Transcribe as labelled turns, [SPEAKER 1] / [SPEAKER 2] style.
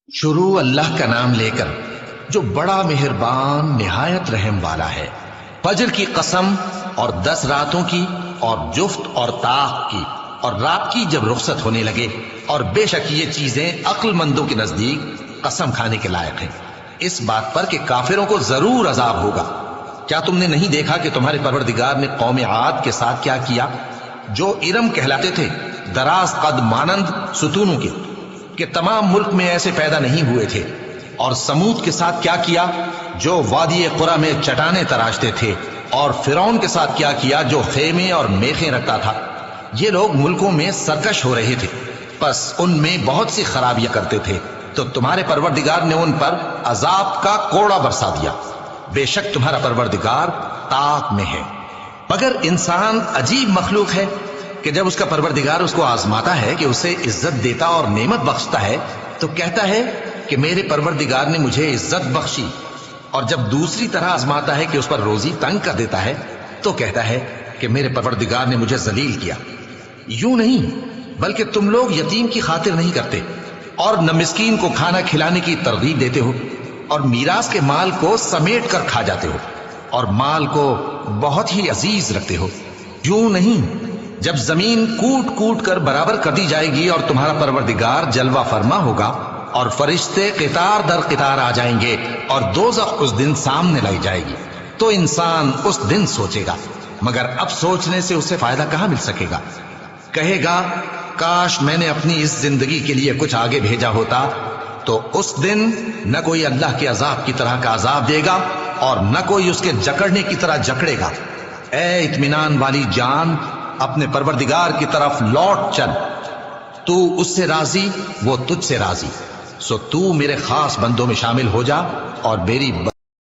[SPEAKER 1] شروع اللہ کا نام لے کر جو بڑا مہربان نہایت رحم والا ہے۔ فجر کی قسم اور 10 راتوں کی اور جفت اور طاق کی اور رات کی جب رخصت ہونے لگے، اور بے شک یہ چیزیں عقل مندوں کے نزدیک قسم کھانے کے لائق ہیں، اس بات پر کہ کافروں کو ضرور عذاب ہوگا۔ کیا تم نے نہیں دیکھا کہ تمہارے پروردگار نے قوم عاد کے ساتھ کیا کیا، جو ارم کہلاتے تھے، دراز قد مانند ستونوں کے، کہ تمام ملک میں ایسے پیدا نہیں ہوئے تھے؟ اور سمود کے ساتھ کیا کیا، جو وادی قرا میں چٹانیں تراشتے تھے؟ اور فرعون کے ساتھ کیا کیا، جو خیمے اور میخیں رکھتا تھا؟ یہ لوگ ملکوں میں سرکش ہو رہے تھے، پس ان میں بہت سی خرابیاں کرتے تھے، تو تمہارے پروردگار نے ان پر عذاب کا کوڑا برسا دیا۔ بے شک تمہارا پروردگار طاق میں ہے۔ مگر انسان عجیب مخلوق ہے کہ جب اس کا پروردگار اس کو آزماتا ہے، کہ اسے عزت دیتا اور نعمت بخشتا ہے، تو کہتا ہے کہ میرے پروردگار نے مجھے عزت بخشی، اور جب دوسری طرح آزماتا ہے کہ اس پر روزی تنگ کر دیتا ہے، تو کہتا ہے کہ میرے پروردگار نے مجھے ذلیل کیا۔ یوں نہیں، بلکہ تم لوگ یتیم کی خاطر نہیں کرتے، اور نہ مسکین کو کھانا کھلانے کی ترغیب دیتے ہو، اور میراث کے مال کو سمیٹ کر کھا جاتے ہو، اور مال کو بہت ہی عزیز رکھتے ہو۔ یوں نہیں، جب زمین کوٹ کوٹ کر برابر کر دی جائے گی اور تمہارا پروردگار جلوہ فرما ہوگا، اور فرشتے قطار در قطار آ جائیں گے، اور دوزخ اس دن سامنے لائی جائے گی، تو انسان اس دن سوچے گا، مگر اب سوچنے سے اسے فائدہ کہاں مل سکے گا؟ کہے گا کاش میں نے اپنی اس زندگی کے لیے کچھ آگے بھیجا ہوتا، تو اس دن نہ کوئی اللہ کے عذاب کی طرح کا عذاب دے گا، اور نہ کوئی اس کے جکڑنے کی طرح جکڑے گا۔ اے اطمینان والی جان، اپنے پروردگار کی طرف لوٹ چل، تو اس سے راضی، وہ تجھ سے راضی، سو تو میرے خاص بندوں میں شامل ہو جا اور میری